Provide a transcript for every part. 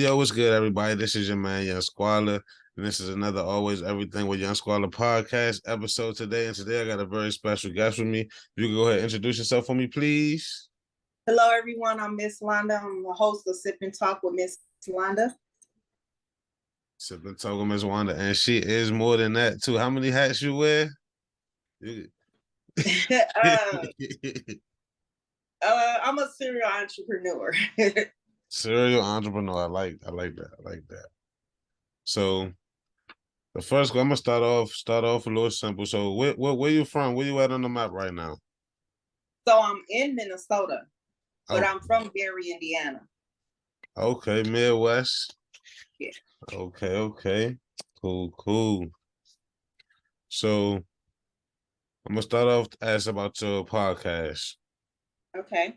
Yo, what's good, everybody? This is your man, Young Squalor, and this is another Always Everything with Young Squalor podcast episode today. And today I got a very special guest with me. If you can go ahead and introduce yourself for me, please. Hello, everyone. I'm Miss Londa. I'm the host of Sip and Talk with Miss Londa. Sip and Talk with Miss Wanda, and she is more than that, too. How many hats you wear? I'm a serial entrepreneur. Serial entrepreneur. I like that. So the first, I'm gonna start off a little simple. So where you from? Where you at on the map right now? So I'm in Minnesota, but Oh. I'm from Gary, Indiana. Okay, Midwest. Yeah. Okay. Cool. So I'm gonna start off to ask about your podcast. Okay.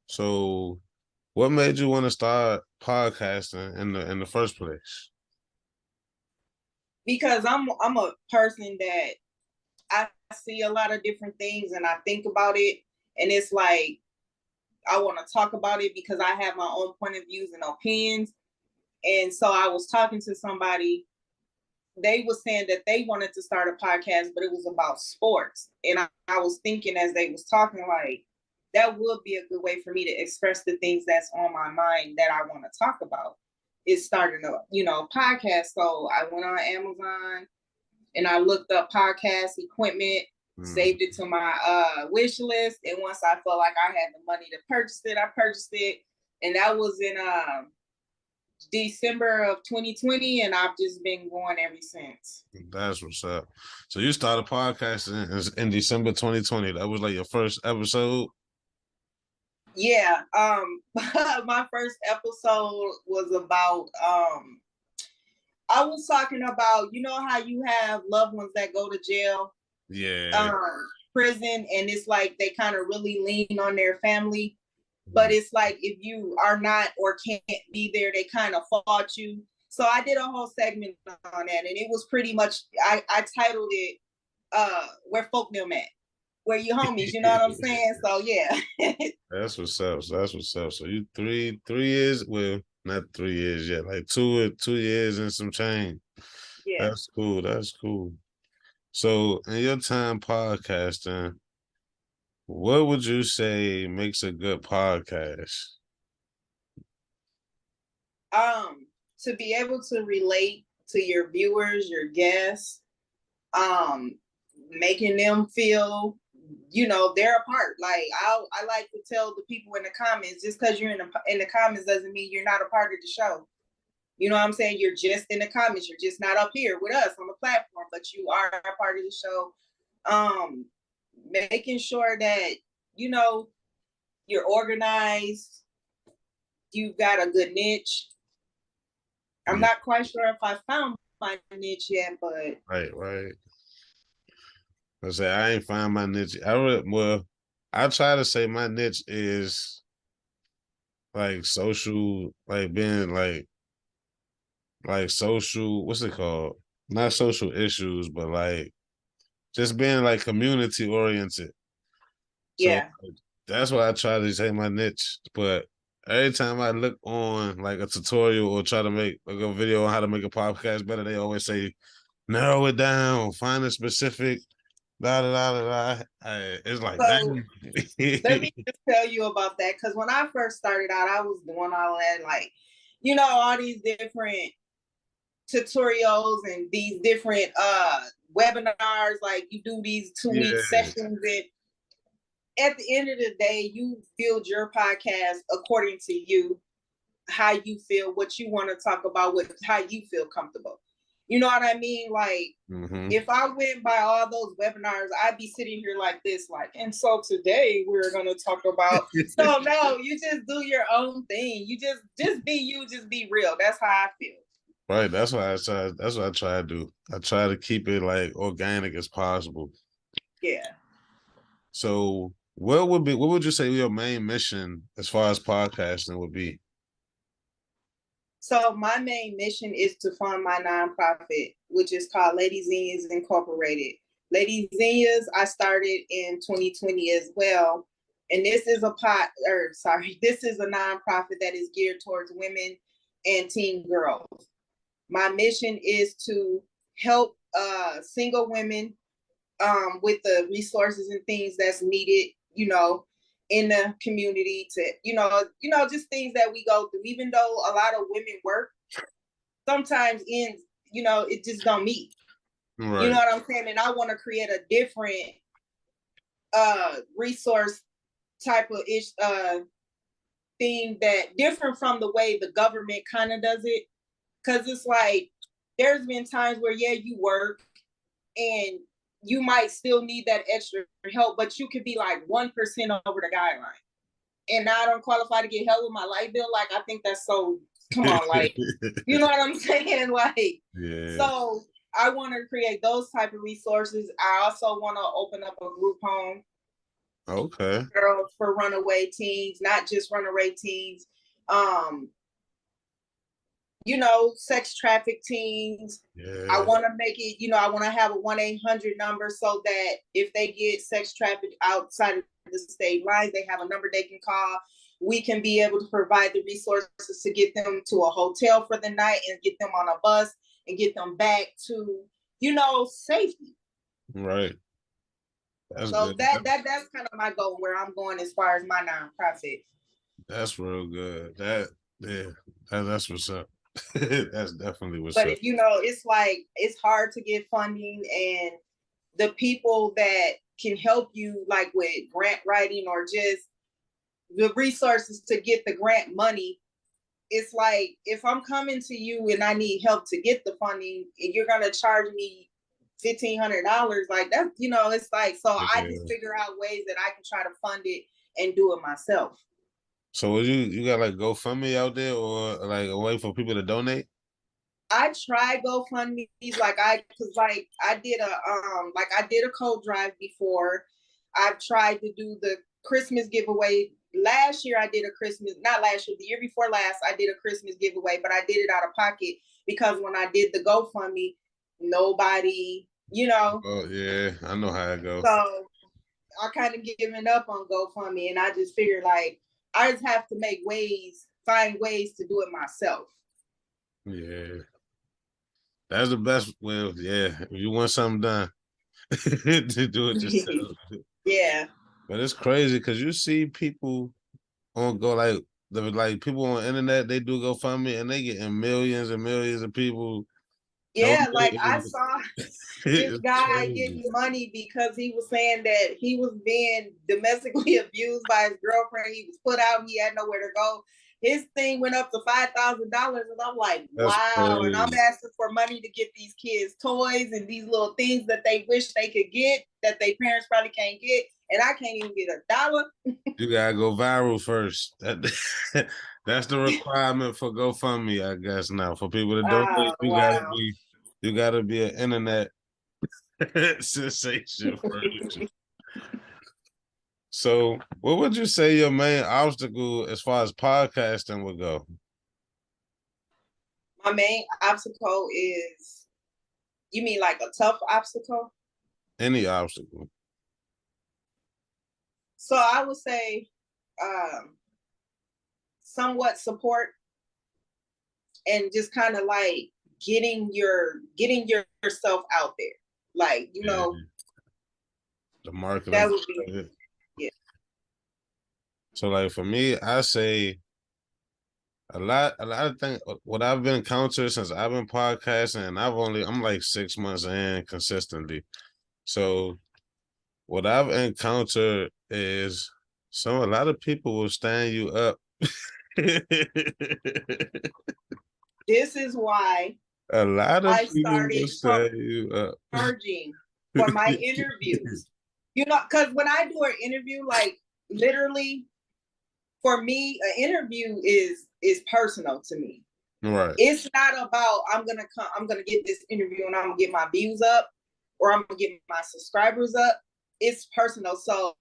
So what made you want to start podcasting in the first place? Because I'm a person that I see a lot of different things and I think about it, and it's like I want to talk about it because I have my own point of views and opinions. And so I was talking to somebody. They were saying that they wanted to start a podcast, but it was about sports. And I was thinking as they was talking, like, that would be a good way for me to express the things that's on my mind that I want to talk about. Is starting a podcast. So I went on Amazon and I looked up podcast equipment, saved it to my wish list. And once I felt like I had the money to purchase it, I purchased it. And that was in December of 2020, and I've just been going ever since. That's what's up. So you started podcasting in December 2020. That was like your first episode? Yeah. My first episode was about I was talking about, you know how you have loved ones that go to jail? Yeah. Prison, and it's like they kind of really lean on their family. But it's like if you are not or can't be there, they kind of fault you. So I did a whole segment on that, and it was pretty much, I titled it Where Folk Them At, Where You Homies, you know what I'm saying? So yeah. That's what's up. So you three years, well, not 3 years yet, like 2 years and some change. Yeah. That's cool. So in your time podcasting, what would you say makes a good podcast? To be able to relate to your viewers, your guests, making them feel, they're a part. Like I like to tell the people in the comments, just because you're in the comments doesn't mean you're not a part of the show. You know what I'm saying? You're just in the comments. You're just not up here with us on the platform, but you are a part of the show. Making sure that, you're organized, you've got a good niche. I'm not quite sure if I found my niche yet, but right. I ain't find my niche. I try to say my niche is like social, like being like social, what's it called? Not social issues, but like just being like community oriented. Yeah. So that's why I try to say my niche. But every time I look on like a tutorial or try to make like a video on how to make a podcast better, they always say, narrow it down, find a specific It's like, so, let me just tell you about that. Because when I first started out, I was doing all that, like, all these different tutorials and these different webinars, like you do these 2-week sessions, and at the end of the day, you build your podcast according to you, how you feel, what you want to talk about, with how you feel comfortable. You know what I mean? Like, if I went by all those webinars, I'd be sitting here like this, like, and so today we're going to talk about, so no, you just do your own thing. You just be you, just be real. That's how I feel. Right. That's what I try to do. I try to keep it like organic as possible. Yeah. So what would you say your main mission as far as podcasting would be? So my main mission is to fund my nonprofit, which is called Lady Zinnias Incorporated. Lady Zinnias, I started in 2020 as well. And this is this is a nonprofit that is geared towards women and teen girls. My mission is to help single women with the resources and things that's needed, in the community to, just things that we go through. Even though a lot of women work, sometimes it just don't meet. Right. You know what I'm saying? And I want to create a different resource type of thing that different from the way the government kind of does it. Because it's like, there's been times where, you work and you might still need that extra help, but you could be like 1% over the guideline. And now I don't qualify to get help with my light bill. Like, I think that's so, come on, like, you know what I'm saying? Like, yeah. So I want to create those type of resources. I also want to open up a group home. Okay. Girls for runaway teens, not just runaway teens. Sex trafficked teens. Yeah. I want to make it, I want to have a 1-800 number so that if they get sex trafficked outside of the state lines, they have a number they can call. We can be able to provide the resources to get them to a hotel for the night and get them on a bus and get them back to, safety. Right. That's so good. That's kind of my goal, where I'm going as far as my nonprofit. That's real good. That's what's up. That's definitely what's but up. It's like, it's hard to get funding, and the people that can help you, like with grant writing or just the resources to get the grant money, it's like, if I'm coming to you and I need help to get the funding and you're going to charge me $1,500, like that, it's like, so I just figure out ways that I can try to fund it and do it myself. So you got like GoFundMe out there, or like a way for people to donate? I tried GoFundMe, I did a code drive before. I've tried to do the Christmas giveaway. Last year I did not last year, the year before last, I did a Christmas giveaway, but I did it out of pocket because when I did the GoFundMe, nobody, Oh yeah, I know how it goes. So I kind of given up on GoFundMe, and I just figured, like, I just have to find ways to do it myself. Yeah. That's the best way. Yeah, if you want something done, to do it yourself. Yeah. But it's crazy because you see people on go like people on the internet, they do GoFundMe and they getting millions and millions of people. Yeah, like I saw this guy getting money because he was saying that he was being domestically abused by his girlfriend. He was put out and he had nowhere to go. His thing went up to $5,000, and I'm like, wow. And I'm asking for money to get these kids toys and these little things that they wish they could get that their parents probably can't get, and I can't even get $1. You gotta go viral first. That's the requirement for GoFundMe, I guess. Now for people to donate, you gotta be an internet sensation first. So, what would you say your main obstacle as far as podcasting would go? My main obstacle is, you mean like a tough obstacle? Any obstacle. So I would say somewhat support, and just kind of like getting yourself out there. Like, the marketing. That would be, yeah. So like for me, I say a lot of things. What I've been encountered since I've been podcasting, and I'm like 6 months in consistently. So what I've encountered is a lot of people will stand you up. This is why a lot of I people will stand you up. Charging for my interviews. Because when I do an interview, like literally, for me, an interview is personal to me. Right. It's not about I'm gonna get this interview and I'm gonna get my views up or I'm gonna get my subscribers up. It's personal. So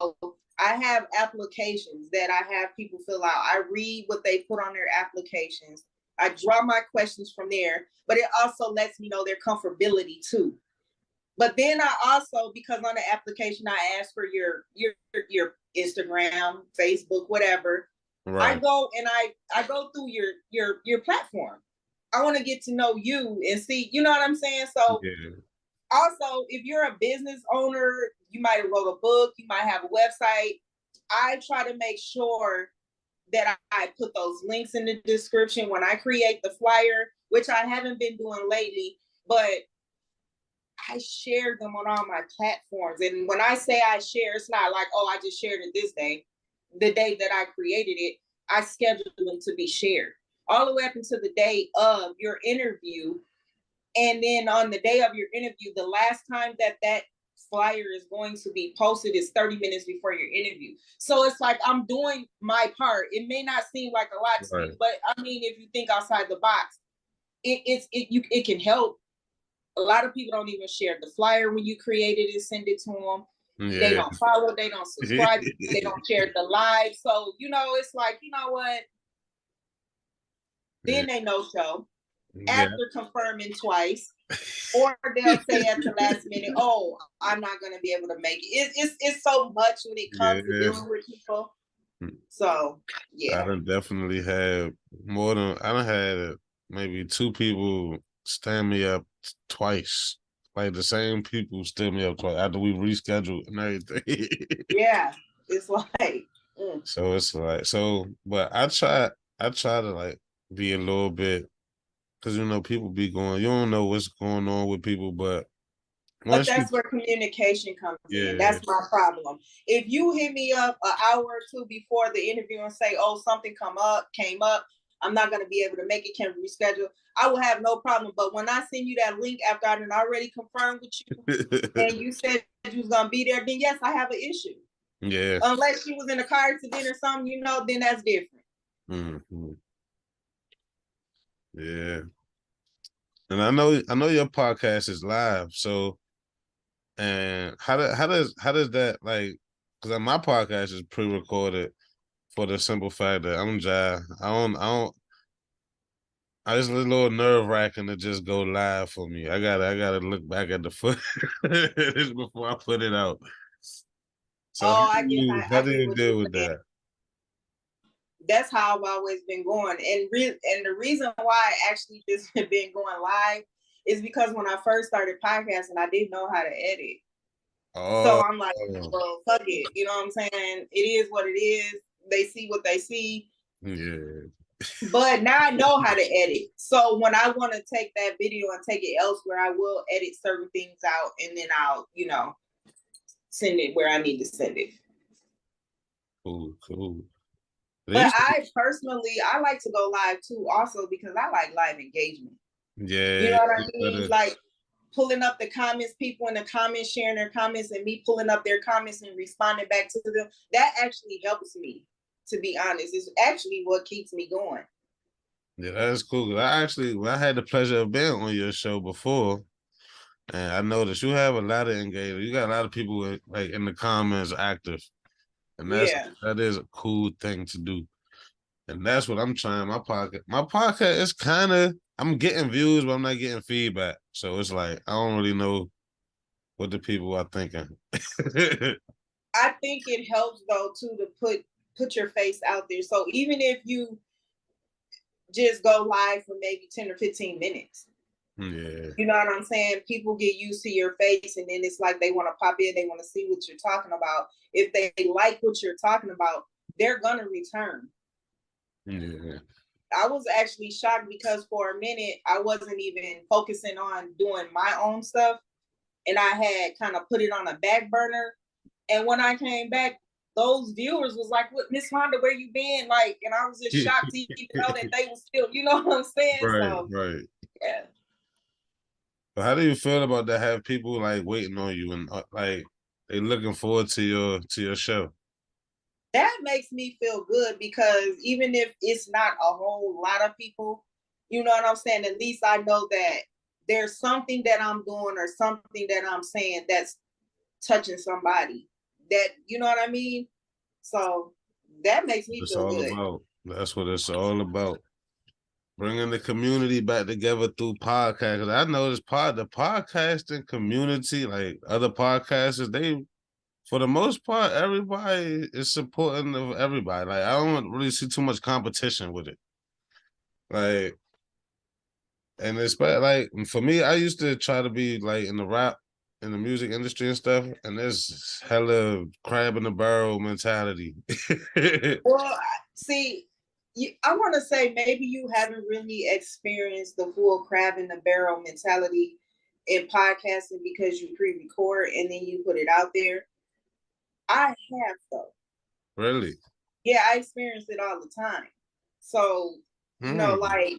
I have applications that I have people fill out. I read what they put on their applications. I draw my questions from there, but it also lets me know their comfortability too. But then I also, because on the application, I ask for your Instagram, Facebook, whatever. I Right. go and I go through your platform. I want to get to know you and see, you know what I'm saying? So Yeah. also, if you're a business owner, you might have wrote a book, you might have a website. I try to make sure that I put those links in the description when I create the flyer, which I haven't been doing lately, but I share them on all my platforms. And when I say I share, it's not like, oh, I just shared it this day. The day that I created it, I scheduled them to be shared all the way up until the day of your interview. And then on the day of your interview, the last time that that flyer is going to be posted is 30 minutes before your interview. So it's like I'm doing my part. It may not seem like a lot to Right. you, but I mean, if you think outside the box, it can help. A lot of people don't even share the flyer when you create it and send it to them. They Yeah. don't follow, they don't subscribe, they don't share the live. So, you know, it's like, you know what? Yeah. Then they no show Yeah. after confirming twice. Or they'll say at the last minute, "Oh, I'm not going to be able to make it." It's so much when it comes to Yeah. dealing with people. So I yeah. done definitely had more than I done had maybe two people stand me up twice. Like the same people stand me up twice after we rescheduled and everything. Yeah, it's like So it's like but I try to like be a little bit because you know people be going, you don't know what's going on with people, but but once you that's where communication comes in. yeah, That's my problem. If you hit me up an hour or two before the interview and say, "Oh, something came up, I'm not going to be able to make it, can reschedule," I will have no problem. But when I send you that link after I done already confirmed with you and you said you was going to be there, then yes, I have an issue. yeah. Unless she was in a car accident or something, you know, then that's different. Hmm. Yeah. And I know your podcast is live, so and how does that like because my podcast is pre-recorded for the simple fact that I'm dry. I just a little nerve wracking to just go live for me. I gotta look back at the foot before I put it out. So Oh, how I do get you what deal you're with saying. that? That's how I've always been going. And the reason why I actually just been going live is because when I first started podcasting, I didn't know how to edit. So Oh, I'm like, well, fuck it. You know what I'm saying? It is what it is. They see what they see. yeah. But now I know how to edit. So when I want to take that video and take it elsewhere, I will edit certain things out and then I'll, you know, send it where I need to send it. Cool, cool. They But used to, I like to go live too, also because I like live engagement. You yeah, know what I it's mean? better. Like pulling up the comments, people in the comments sharing their comments, and me pulling up their comments and responding back to them. That actually helps me, to be honest. It's actually what keeps me going. Yeah, that's cool. 'Cause I actually, I had the pleasure of being on your show before, and I noticed you have a lot of engagement. You got a lot of people like in the comments active, and Yeah. that is a cool thing to do. And that's what I'm trying. My podcast is kind of I'm getting views, but I'm not getting feedback. So it's like I don't really know what the people are thinking. I think it helps though too to put your face out there. So even if you just go live for maybe 10 or 15 minutes. Yeah, You know what I'm saying? People get used to your face and then it's like they want to pop in, they want to see what you're talking about. If they like what you're talking about, they're gonna return. yeah. I was actually shocked because for a minute I wasn't even focusing on doing my own stuff and I had kind of put it on a back burner. And when I came back, those viewers was like, "What, Miss Londa, where you been?" Like, and I was just shocked to even know that they was still, you know what I'm saying? Right, So right. yeah. But how do you feel about that? Have people like waiting on you and like they looking forward to your show? That makes me feel good because even if it's not a whole lot of people, you know what I'm saying? At least I know that there's something that I'm doing or something that I'm saying that's touching somebody. That, you know what I mean? So that makes me It's feel all good. about. That's what it's all about. Bringing the community back together through podcasts. I know this the podcasting community, like other podcasters, they for the most part, everybody is supporting of everybody. Like I don't really see too much competition with it. Like, and it's like for me, I used to try to be like in the rap, in the music industry and stuff, and there's hella crab in the barrel mentality. Well, see, I want to say maybe you haven't really experienced the full crab in the barrel mentality in podcasting because you pre-record and then you put it out there. I have though. Really? Yeah, I experience it all the time. So, like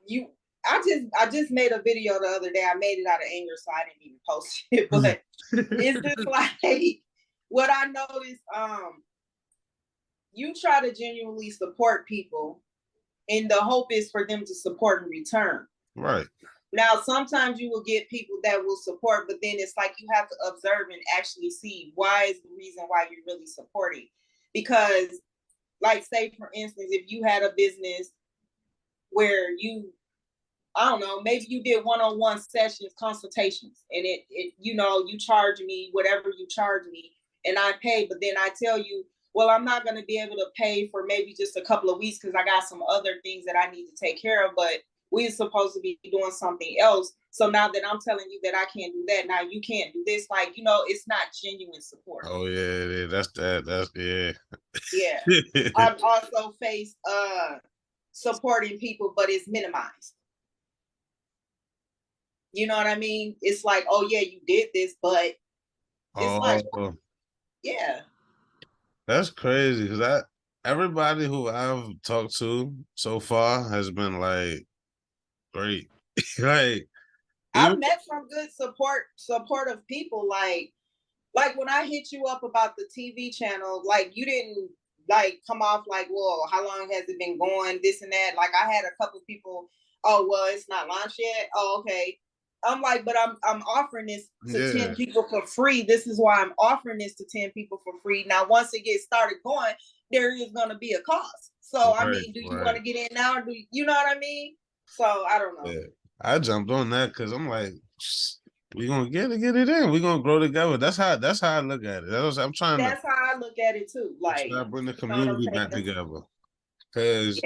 you I just made a video the other day. I made it out of anger, so I didn't even post it. But it's just like what I noticed, you try to genuinely support people and the hope is for them to support in return. Right. Now, sometimes you will get people that will support, but then it's like you have to observe and actually see why is the reason why you're really supporting. Because, like, say, for instance, if you had a business where you, I don't know, maybe you did one-on-one sessions, consultations, and it you charge me whatever you charge me, and I pay, but then I tell you, well, I'm not going to be able to pay for maybe just a couple of weeks because I got some other things that I need to take care of, but we're supposed to be doing something else. So now that I'm telling you that I can't do that, now you can't do this, like, it's not genuine support. Oh yeah, that's that. That's yeah. Yeah. I've also faced supporting people, but it's minimized. You know what I mean? It's like, oh yeah, you did this, but it's like, yeah. That's crazy because everybody who I've talked to so far has been like great. Like even I've met some good supportive people. Like when I hit you up about the TV channel, like you didn't like come off like, well, how long has it been going? This and that. Like I had a couple people, oh well, it's not launched yet. Oh, okay. I'm like, but I'm offering this to 10 people for free. This is why I'm offering this to 10 people for free. Now, once it gets started going, there is gonna be a cost. So I mean, do you want to get in now or do you know what I mean? So I don't know. Yeah. I jumped on that because I'm like, we gonna get it in. We gonna grow together. That's how I look at it. I'm trying That's how I look at it too. Like to bring the community back together. Because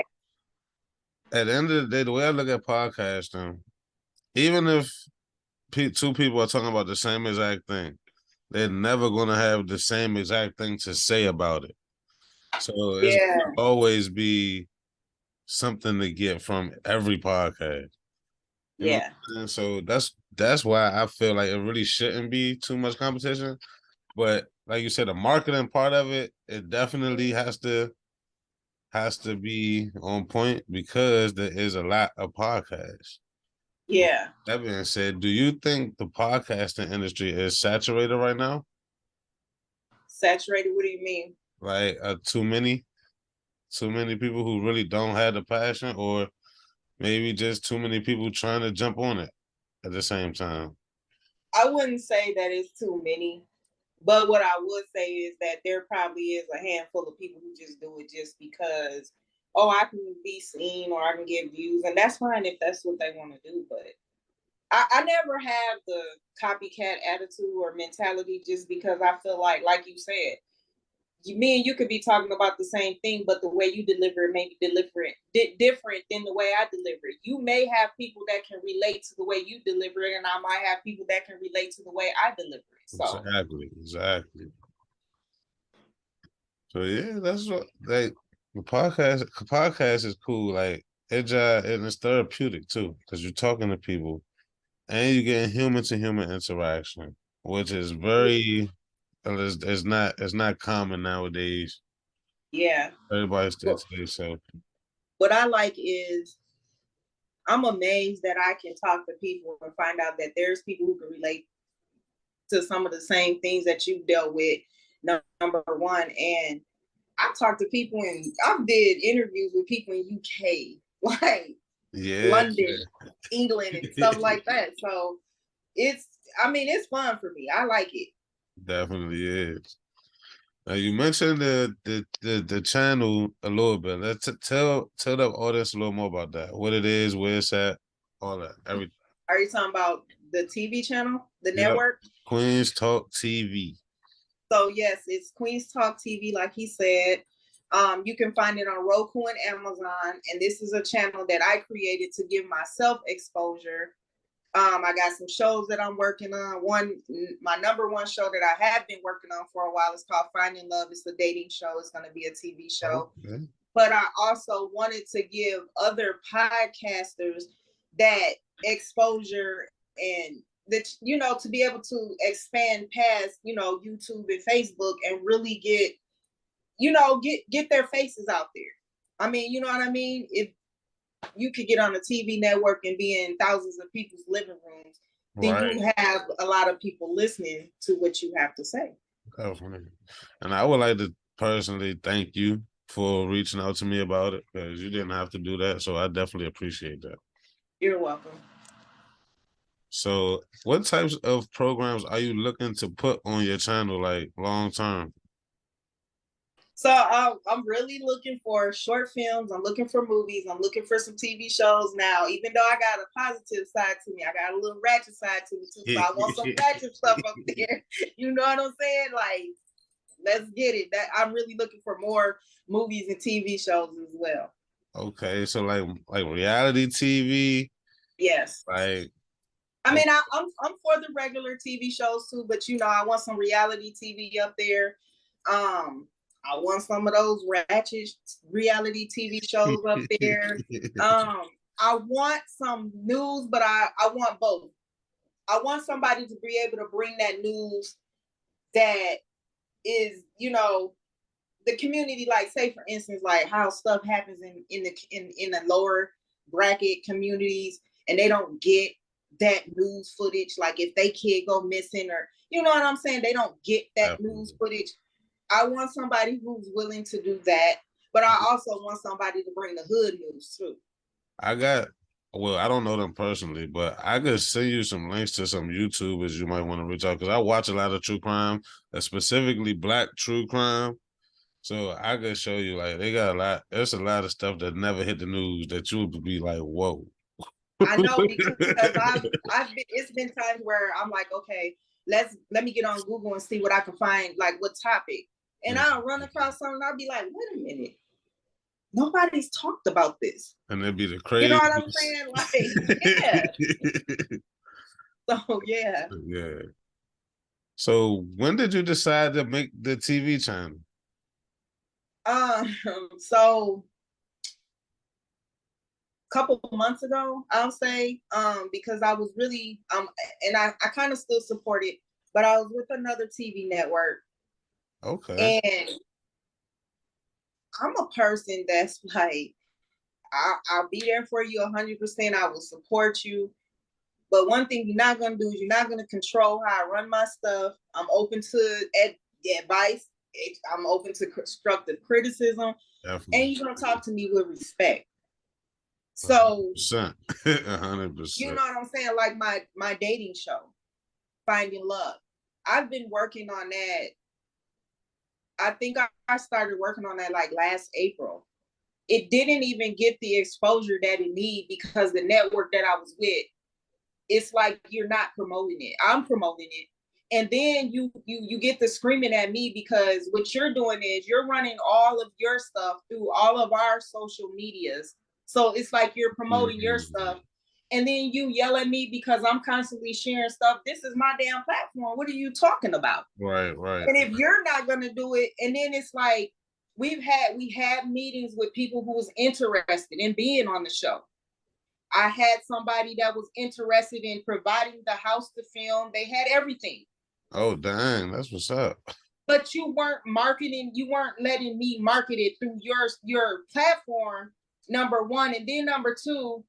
at the end of the day, the way I look at podcasting, even if two people are talking about the same exact thing, they're never gonna have the same exact thing to say about it. So it's gonna always be something to get from every podcast. You know what I'm saying? So that's why I feel like it really shouldn't be too much competition. But like you said, the marketing part of it, it definitely has to be on point because there is a lot of podcasts. Yeah. That being said, do you think the podcasting industry is saturated right now? Saturated? What do you mean? Like too many people who really don't have the passion, or maybe just too many people trying to jump on it at the same time? I wouldn't say that it's too many, but what I would say is that there probably is a handful of people who just do it just because, oh, I can be seen or I can get views, and that's fine if that's what they want to do. But I never have the copycat attitude or mentality just because I feel like you said, me and you could be talking about the same thing, but the way you deliver it may be different than the way I deliver it. You may have people that can relate to the way you deliver it, and I might have people that can relate to the way I deliver it. So Exactly. So yeah, that's what like the podcast is cool. Like and it's therapeutic too, because you're talking to people and you're getting human to human interaction, which is very it's not common nowadays. yeah. Everybody still to themselves. What I like is I'm amazed that I can talk to people and find out that there's people who can relate to some of the same things that you've dealt with, number one. And I talked to people and I did interviews with people in UK, like London, England, and stuff like that. So it's fun for me. I like it. Definitely is. Now you mentioned the channel a little bit. Let's tell the audience a little more about that. What it is, where it's at, all that, everything. Are you talking about the TV channel, the network? Queens Talk TV. So yes, it's Queens Talk TV, like he said. You can find it on Roku and Amazon. And this is a channel that I created to give myself exposure. I got some shows that I'm working on. My number one show that I have been working on for a while is called Finding Love. It's a dating show. It's going to be a TV show. Okay. But I also wanted to give other podcasters that exposure and that, you know, to be able to expand past, you know, YouTube and Facebook and really get, you know, get their faces out there. I mean, you know what I mean? If you could get on a TV network and be in thousands of people's living rooms, then right. You have a lot of people listening to what you have to say. Definitely. And I would like to personally thank you for reaching out to me about it, because you didn't have to do that. So I definitely appreciate that. You're welcome. So what types of programs are you looking to put on your channel, like long term? So I'm really looking for short films. I'm looking for movies. I'm looking for some TV shows now. Even though I got a positive side to me, I got a little ratchet side to me too. So I want some ratchet stuff up there. You know what I'm saying? Like, let's get it. That I'm really looking for more movies and TV shows as well. Okay, so like reality TV. Yes. Like, I mean, I'm for the regular TV shows too, but you know, I want some reality TV up there. I want some of those ratchet reality TV shows up there. I want some news, but I want both. I want somebody to be able to bring that news that is, you know, the community, like say for instance, like how stuff happens in the lower bracket communities, and they don't get that news footage. Like if they kid go missing, or you know what I'm saying, they don't get that news footage. I want somebody who's willing to do that, but I also want somebody to bring the hood news too. I don't know them personally, but I could send you some links to some YouTubers you might want to reach out, because I watch a lot of true crime, specifically Black true crime. So I could show you, like, they got a lot. There's a lot of stuff that never hit the news that you would be like, whoa. I know, because it's been times where I'm like, okay, let me get on Google and see what I can find, like what topic. And I'll run across something, I'll be like, wait a minute. Nobody's talked about this. And it'd be the crazy. You know what I'm saying? Like, yeah. So, yeah. Yeah. So when did you decide to make the TV channel? So a couple of months ago, I'll say, because I was really, and I kind of still support it, but I was with another TV network. Okay. And I'm a person that's like, I'll be there for you 100%. I will support you. But one thing you're not going to do is you're not going to control how I run my stuff. I'm open to advice. I'm open to constructive criticism. Definitely. And you're going to talk to me with respect. So 100%. You know what I'm saying? Like my dating show, Finding Love. I've been working on that. I think I started working on that like last April. It didn't even get the exposure that it needed because the network that I was with, it's like you're not promoting it. I'm promoting it. And then you get the screaming at me because what you're doing is you're running all of your stuff through all of our social medias. So it's like you're promoting your stuff. And then you yell at me because I'm constantly sharing stuff. This is my damn platform. What are you talking about? Right. And if you're not going to do it, and then it's like, we had meetings with people who was interested in being on the show. I had somebody that was interested in providing the house to film. They had everything. Oh, dang. That's what's up. But you weren't marketing. You weren't letting me market it through your platform, number one. And then number two,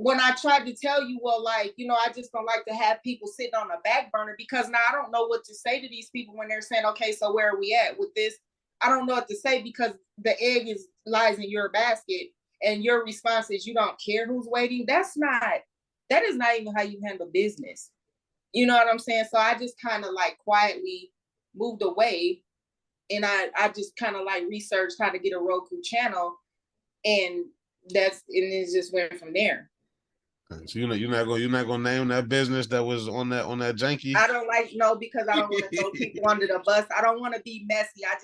when I tried to tell you, well, like, you know, I just don't like to have people sitting on a back burner, because now I don't know what to say to these people when they're saying, okay, so where are we at with this? I don't know what to say because the egg lies in your basket, and your response is you don't care who's waiting. That is not even how you handle business. You know what I'm saying? So I just kind of like quietly moved away, and I just kind of like researched how to get a Roku channel, and it just went from there. So you're not gonna name that business that was on that janky. I don't like no because I don't want to throw people under the bus. I don't want to be messy. I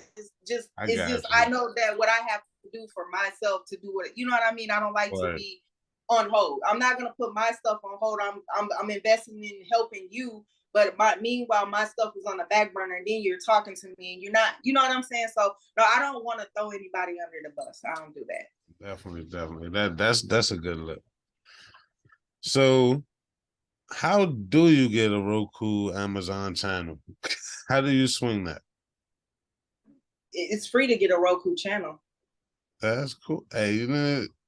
just I it's got just I you. know that what I have to do for myself to do what you know what I mean. I don't like to Right. be on hold. I'm not gonna put my stuff on hold. I'm investing in helping you, but meanwhile my stuff is on the back burner. And then you're talking to me and you're not. You know what I'm saying? So no, I don't want to throw anybody under the bus. I don't do that. Definitely. That's a good look. So, how do you get a Roku Amazon channel? How do you swing that? It's free to get a Roku channel. That's cool. Hey,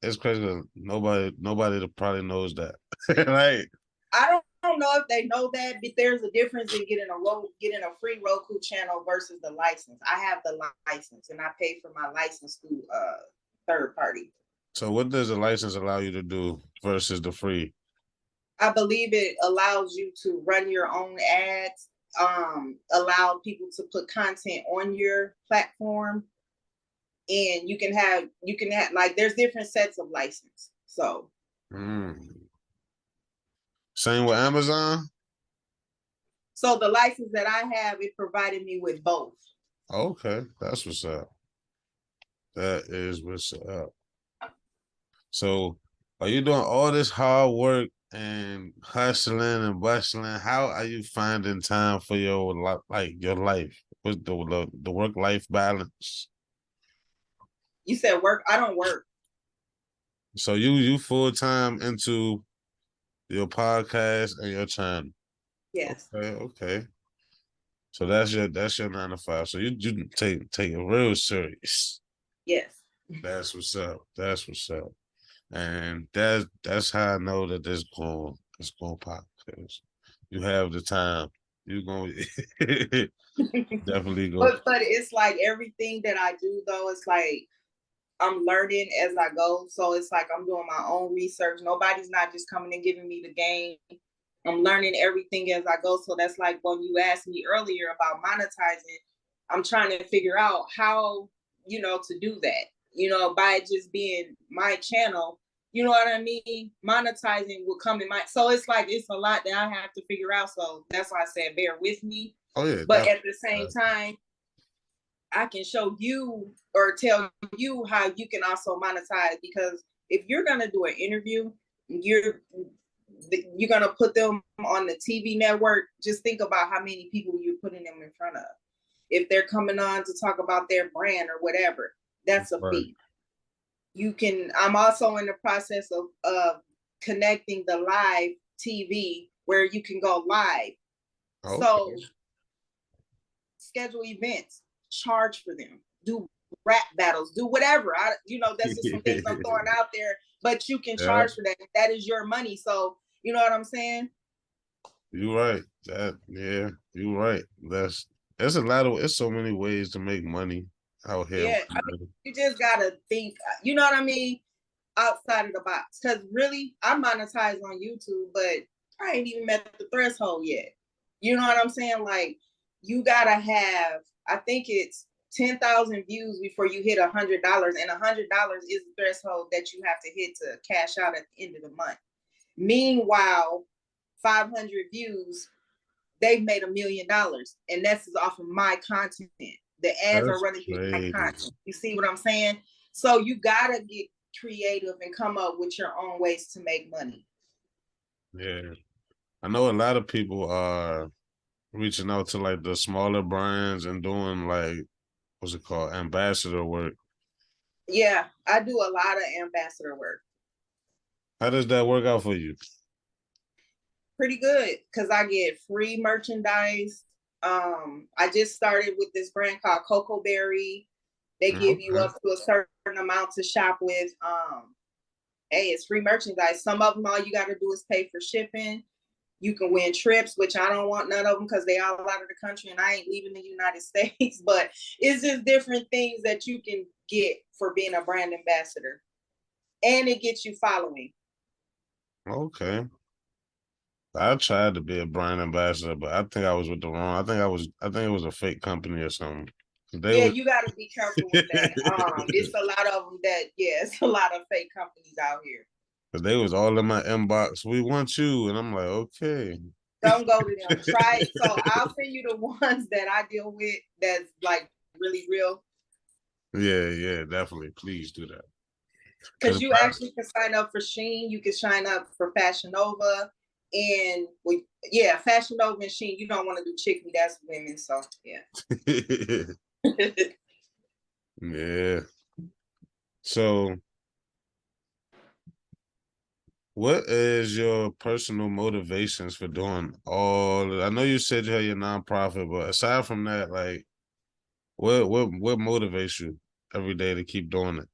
it's crazy. Nobody that probably knows that. Like, I don't know if they know that, but there's a difference in getting a free Roku channel versus the license. I have the license, and I pay for my license through third party. so what does the license allow you to do versus the free? I believe it allows you to run your own ads, allow people to put content on your platform, and you can have like there's different sets of license. So Same with Amazon. so the license that I have, it provided me with both. Okay, that's what's up. That is what's up. So, are you doing all this hard work and hustling and bustling? How are you finding time for your your life? What's the work life balance? You said work. I don't work. So you full time into your podcast and your channel. Yes. Okay. So that's your 9 to 5. So you take it real serious. Yes. That's what's up. That's what's up. And that's how I know that it's going to pop because you have the time. You going definitely go. But it's like everything that I do though, it's like I'm learning as I go. So it's like I'm doing my own research. Nobody's not just coming and giving me the game. I'm learning everything as I go. So that's like when you asked me earlier about monetizing, I'm trying to figure out how, to do that, by it just being my channel, you know what I mean? Monetizing will come in so it's like, it's a lot that I have to figure out. So that's why I said, bear with me. Oh yeah, But definitely. at the same time, I can show you or tell you how you can also monetize because if you're going to do an interview, you're going to put them on the TV network. Just think about how many people you're putting them in front of. If they're coming on to talk about their brand or whatever, that's a Right. fee. I'm also in the process of connecting the live TV where you can go live. Okay. So schedule events, charge for them, do rap battles, do whatever. That's just some things I'm throwing out there, but you can charge for that. That is your money. So you know what I'm saying? You're right. You're right. There's it's so many ways to make money out here. Yeah. I mean, you just gotta think, you know what I mean? Outside of the box. Cause really I monetize on YouTube, but I ain't even met the threshold yet. You know what I'm saying? Like you gotta have, I think it's 10,000 views before you hit $100, and $100 is the threshold that you have to hit to cash out at the end of the month. Meanwhile, 500 views, they've made $1 million, and that's off of my content. The ads That's are running through my crazy. content. You see what I'm saying? So you gotta get creative and come up with your own ways to make money. Yeah. I know a lot of people are reaching out to like the smaller brands and doing like what's it called? Ambassador work. Yeah, I do a lot of ambassador work. How does that work out for you? Pretty good because I get free merchandise. I just started with this brand called Cocoa Berry. They give you up to a certain amount to shop with. Hey, it's free merchandise. Some of them, all you got to do is pay for shipping. You can win trips, which I don't want none of them because they all out of the country and I ain't leaving the United States. But it's just different things that you can get for being a brand ambassador. And it gets you following. Okay. I tried to be a brand ambassador, but I think I was with the wrong. I think it was a fake company or something. You got to be careful with that. It's a lot of them it's a lot of fake companies out here. Cause they was all in my inbox. We want you, and I'm like, okay. Don't go to them. Try it. So I'll send you the ones that I deal with that's like really real. Yeah, definitely. Please do that. Because you actually can sign up for Shein. You can sign up for Fashion Nova. And Fashion Nova and Shein. You don't want to do Chick Me. That's women. So yeah. Yeah. So what is your personal motivations for doing all? I know you said you have your nonprofit, but aside from that, like, what motivates you every day to keep doing it?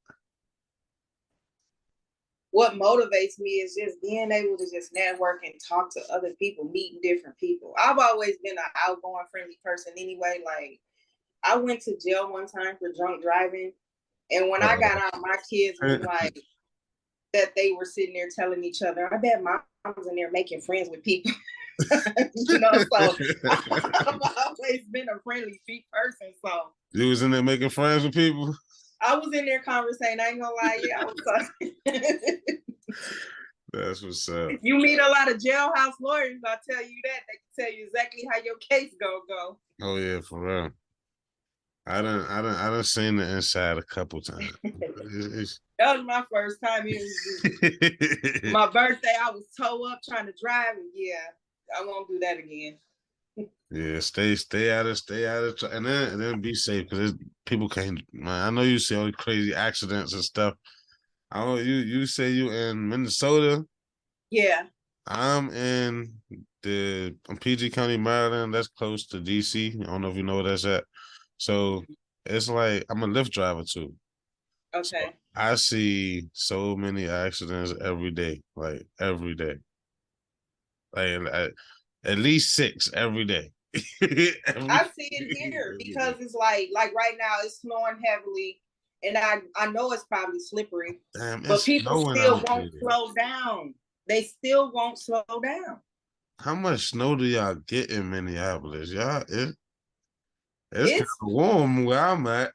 What motivates me is just being able to just network and talk to other people, meeting different people. I've always been an outgoing, friendly person anyway. Like, I went to jail one time for drunk driving, and when I got out, my kids was like that they were sitting there telling each other, I bet mom was in there making friends with people. So I've always been a friendly person. So you was in there making friends with people? I was in there conversating. I ain't gonna lie, yeah, I was talking. That's what's up. You meet a lot of jailhouse lawyers, I'll tell you that. They can tell you exactly how your case go. Oh yeah, for real. I done seen the inside a couple times. That was my first time. It was my birthday. I was toe up trying to drive, and yeah, I won't do that again. Yeah, stay out of, and then be safe because people can't. Man, I know you see all the crazy accidents and stuff. I know you say you in Minnesota. Yeah. I'm in PG County, Maryland. That's close to DC. I don't know if you know where that's at. So it's like I'm a Lyft driver too. Okay. So I see so many accidents every day, like every day. Like at least 6 every day. I see it here because it's like right now it's snowing heavily, and I know it's probably slippery. Damn, but people still won't slow down. They still won't slow down. How much snow do y'all get in Minneapolis? Y'all, it's kind of warm where I'm at.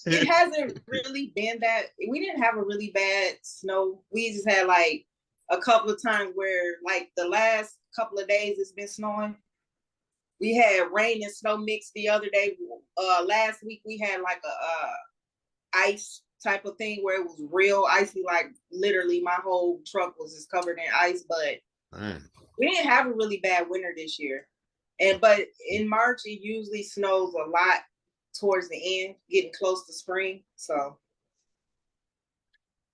It hasn't really been that. We didn't have a really bad snow. We just had like a couple of times where, like, the last couple of days it's been snowing. We had rain and snow mixed the other day. Last week we had like a ice type of thing where it was real icy, like literally my whole truck was just covered in ice. But we didn't have a really bad winter this year. But in March it usually snows a lot towards the end, getting close to spring. So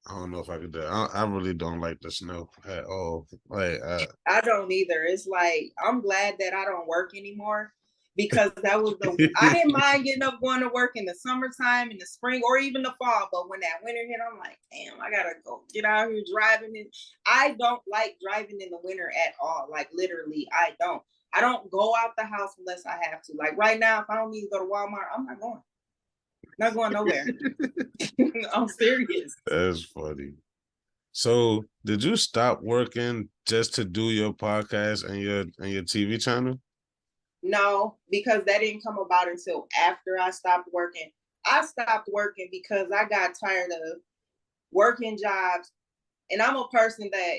I don't know if I could do it. I really don't like the snow at all. Like I don't either. It's like I'm glad that I don't work anymore, because that was I didn't mind getting up going to work in the summertime, in the spring, or even the fall. But when that winter hit, I'm like, damn, I gotta go get out here driving. I don't like driving in the winter at all. Like, literally, I don't. I don't go out the house unless I have to. Like right now, if I don't need to go to Walmart, I'm not going. Not going nowhere. I'm serious. That's funny. So, did you stop working just to do your podcast and your TV channel? No, because that didn't come about until after I stopped working. I stopped working because I got tired of working jobs, and I'm a person that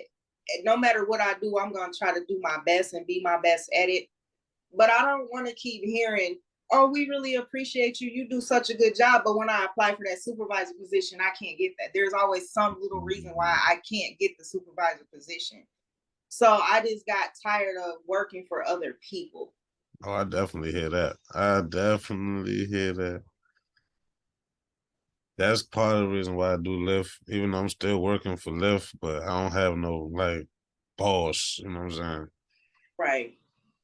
no matter what I do, I'm going to try to do my best and be my best at it. But I don't want to keep hearing, oh, we really appreciate you. You do such a good job. But when I apply for that supervisor position, I can't get that. There's always some little reason why I can't get the supervisor position. So I just got tired of working for other people. Oh, I definitely hear that. I definitely hear that. That's part of the reason why I do Lyft, even though I'm still working for Lyft, but I don't have no, like, boss, you know what I'm saying? Right.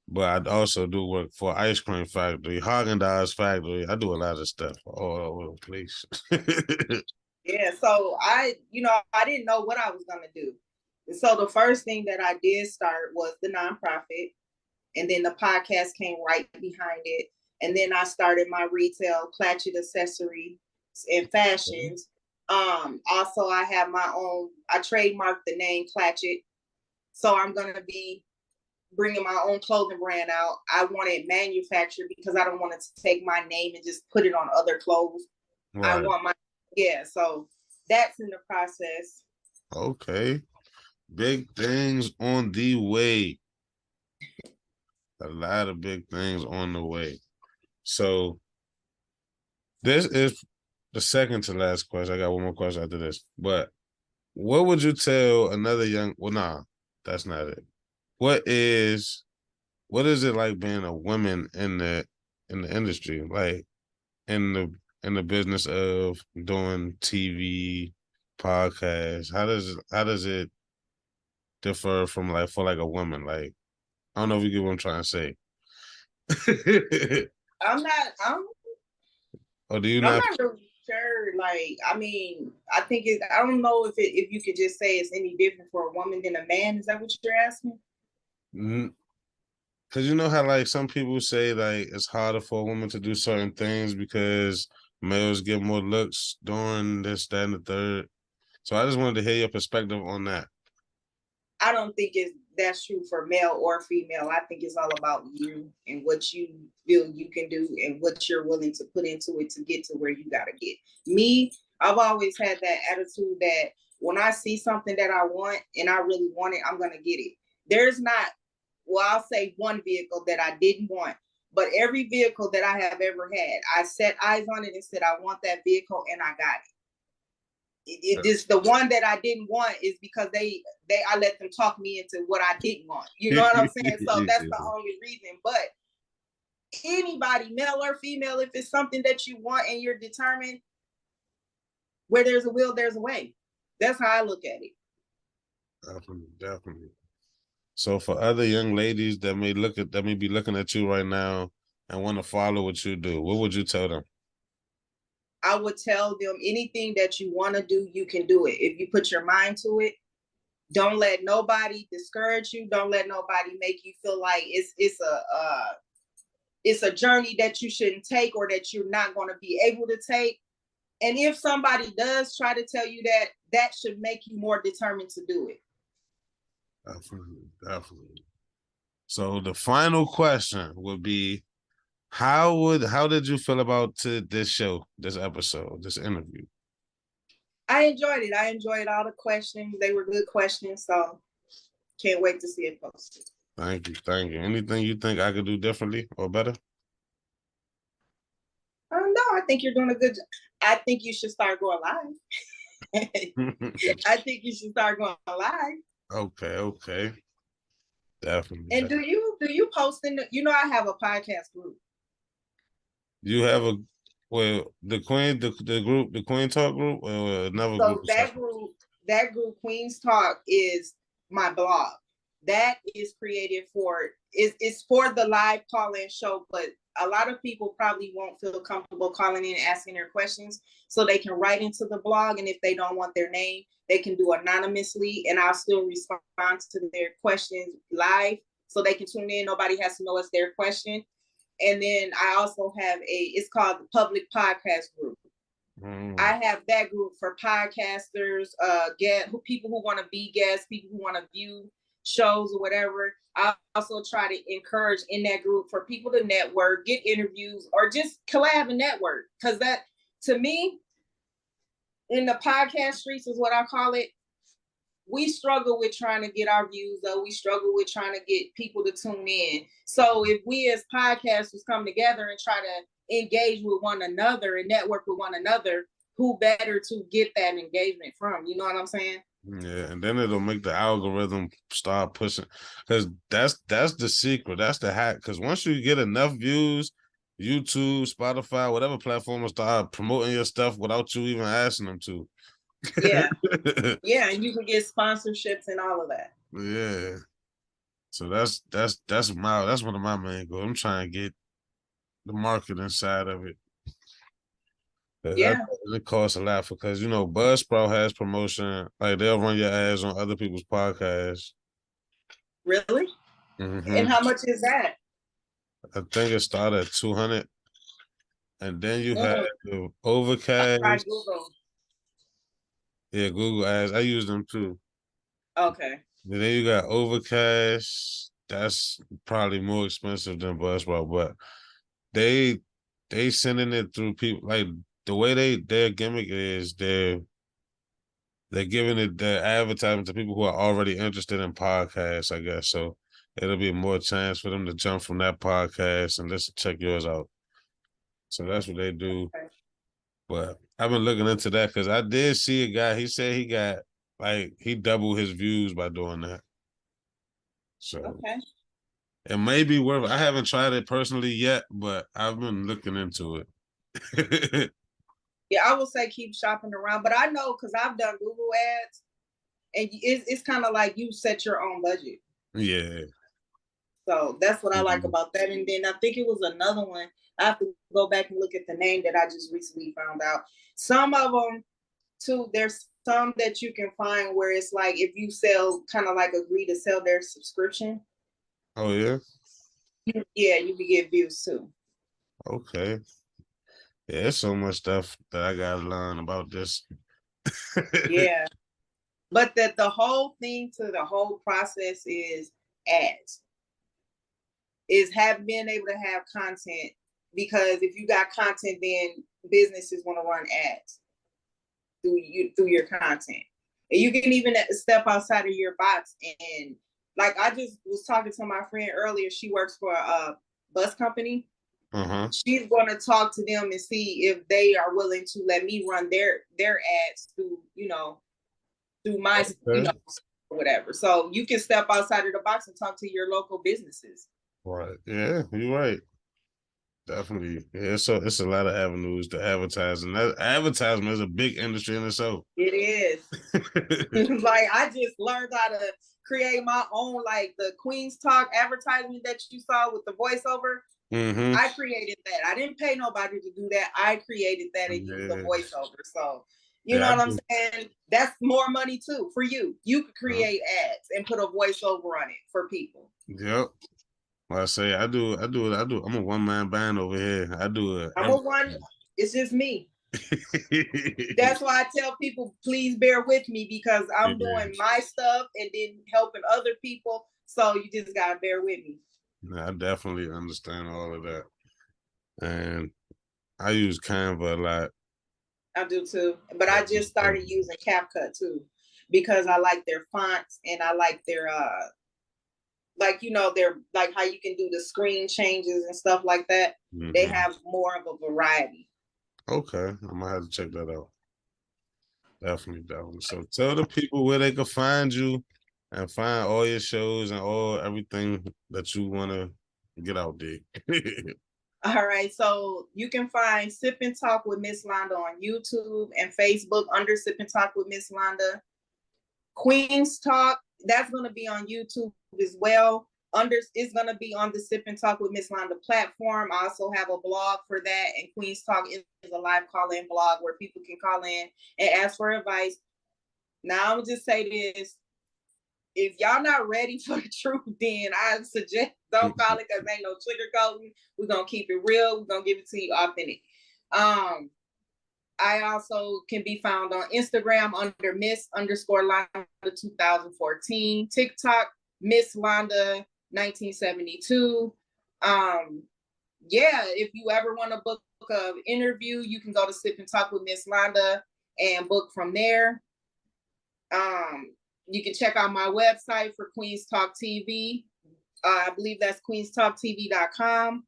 But I also do work for ice cream factory, Haagen-Dazs factory. I do a lot of stuff all over the place. Yeah, so I didn't know what I was going to do. And so the first thing that I did start was the nonprofit, and then the podcast came right behind it. And then I started my retail, Clatchet Accessories and Fashions. Also, I have my own, I trademarked the name Clatchet. So I'm going to be bringing my own clothing brand out. I want it manufactured because I don't want to take my name and just put it on other clothes. Right. I want my, so that's in the process. Okay. Big things on the way. A lot of big things on the way. So this is the second to last question. I got one more question after this. But what would you tell another young? Well, nah, that's not it. What is it like being a woman in the industry, like in the business of doing TV, podcasts? How does it differ from like for like a woman? Like I don't know if you get what I'm trying to say. I'm not. Or do you I'm not? not really sure. Like, I mean, I think it. I don't know if you could just say it's any different for a woman than a man. Is that what you're asking? Because you know how like some people say like it's harder for a woman to do certain things because males get more looks doing this, that, and the third. So I just wanted to hear your perspective on that. I don't think that's true for male or female. I think it's all about you and what you feel you can do and what you're willing to put into it to get to where you gotta get. Me, I've always had that attitude that when I see something that I want and I really want it, I'm gonna get it. There's not, well, I'll say one vehicle that I didn't want, but every vehicle that I have ever had, I set eyes on it and said, I want that vehicle and I got it. It is the one that I didn't want is because I let them talk me into what I didn't want. You know what I'm saying? So that's the only reason. But anybody, male or female, if it's something that you want and you're determined, where there's a will, there's a way. That's how I look at it. Definitely, definitely. So for other young ladies that may be looking at you right now and want to follow what you do, what would you tell them? I would tell them anything that you want to do, you can do it. If you put your mind to it, don't let nobody discourage you. Don't let nobody make you feel like it's a journey that you shouldn't take or that you're not going to be able to take. And if somebody does try to tell you that, that should make you more determined to do it. Definitely, definitely. So the final question would be, how did you feel about this show, this episode, this interview? I enjoyed it. I enjoyed all the questions. They were good questions. So can't wait to see it posted. Thank you, thank you. Anything you think I could do differently or better? No, I think you're doing a good job. I think you should start going live. I think you should start going live. Okay, okay. Definitely. And do you post in I have a podcast group. You have the Queen, the group, the Queen Talk group, or another group? So that group, Queen's Talk, is my blog. That is created for it's for the live call-in show, but a lot of people probably won't feel comfortable calling in and asking their questions. So they can write into the blog, and if they don't want their name, they can do anonymously, and I'll still respond to their questions live. So they can tune in. Nobody has to know it's their question. And then I also have it's called the Public Podcast Group. I have that group for podcasters, people who want to be guests, people who want to view shows or whatever. I also try to encourage in that group for people to network, get interviews, or just collab and network. Because that, to me, in the podcast streets is what I call it. We struggle with trying to get our views up. We struggle with trying to get people to tune in. So if we as podcasters come together and try to engage with one another and network with one another, who better to get that engagement from? You know what I'm saying? Yeah, and then it'll make the algorithm start pushing, because that's the secret, that's the hack. Because once you get enough views, YouTube, Spotify, whatever platform will start promoting your stuff without you even asking them to. Yeah, yeah, and you can get sponsorships and all of that. Yeah. So that's one of my main goals. I'm trying to get the marketing side of it. Yeah. It costs a lot because Buzzsprout has promotion. Like they'll run your ads on other people's podcasts. Really? Mm-hmm. And how much is that? I think it started at 200, and then you have Overcast. I Google. Yeah, Google Ads. I use them too. Okay. And then you got Overcast. That's probably more expensive than Buzzsprout, but they sending it through people. Like the way their gimmick is, they're they're giving it the advertisement to people who are already interested in podcasts, I guess. So it'll be more chance for them to jump from that podcast and just check yours out. So that's what they do. Okay. But I've been looking into that because I did see a guy. He said he got he doubled his views by doing that. So Okay. it may be worth. I haven't tried it personally yet, but I've been looking into it. Yeah, I will say keep shopping around, but I know because I've done Google ads, and it's kind of like you set your own budget. Yeah. So that's what I like about that. And then I think it was another one. I have to go back and look at the name that I just recently found out. Some of them, too, there's some that you can find where it's like if you sell, kind of like agree to sell their subscription. Oh yeah. Yeah, you can get views too. Okay. Yeah, there's so much stuff that I gotta learn about this. Yeah. But that the whole thing to the whole process is ads. Is being able to have content, because if you got content, then businesses want to run ads through your content. And you can even step outside of your box. And like I just was talking to my friend earlier, she works for a bus company. Uh-huh. She's going to talk to them and see if they are willing to let me run their ads through my whatever. So you can step outside of the box and talk to your local businesses. Right. Yeah, you're right. Definitely. Yeah, so it's a lot of avenues to advertise, and that advertisement is a big industry in itself. It is. Like I just learned how to create my own, like the Queen's Talk advertisement that you saw with the voiceover. Mm-hmm. I created that. I didn't pay nobody to do that. I created that and used the voiceover. So you know what I'm saying? That's more money too for you. You could create ads and put a voiceover on it for people. Yep. Well, I say I do. I'm a one-man band over here. I do it. I'm a one. It's just me. That's why I tell people, please bear with me, because I'm doing my stuff and then helping other people. So you just gotta bear with me. I definitely understand all of that. And I use Canva a lot. I do too. But I just started using CapCut too, because I like their fonts and I like their they're like how you can do the screen changes and stuff like that. Mm-hmm. They have more of a variety. Okay, I might have to check that out. Definitely. So tell the people where they can find you and find all your shows and everything that you want to get out there. All right, so you can find Sip and Talk with Miss Londa on YouTube and Facebook under Sip and Talk with Miss Londa. Queen's Talk, that's going to be on YouTube as well. It's going to be on the Sip and Talk with Miss Londa platform. I also have a blog for that, and Queen's Talk is a live call-in blog where people can call in and ask for advice. Now, I'm going to just say this. If y'all not ready for the truth, then I suggest don't call it, because ain't no sugarcoating. We're going to keep it real. We're going to give it to you authentic. I also can be found on Instagram under Miss_Londa 2014, TikTok, Miss Londa 1972. If you ever want to book an interview, you can go to Sip and Talk with Miss Londa and book from there. You can check out my website for Queen's Talk TV. I believe that's queenstalktv.com.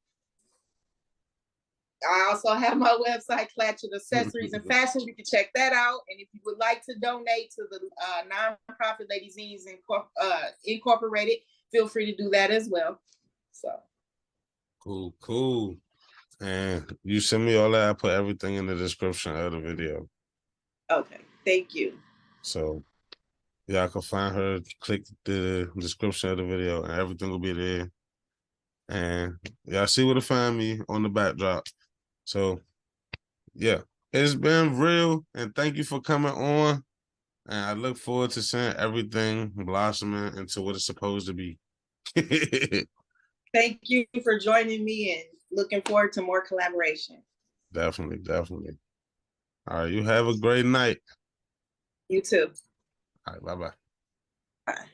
I also have my website, Clatchet Accessories and Fashion. You can check that out. And if you would like to donate to the nonprofit Lady Zines Incorporated, feel free to do that as well. So cool. And you send me all that. I put everything in the description of the video. Okay, thank you. So y'all can find her, click the description of the video, and everything will be there. And y'all see where to find me on the backdrop. So, yeah, it's been real, and thank you for coming on. And I look forward to seeing everything blossoming into what it's supposed to be. Thank you for joining me, and looking forward to more collaboration. Definitely. All right, you have a great night. You too. All right, bye-bye. Bye.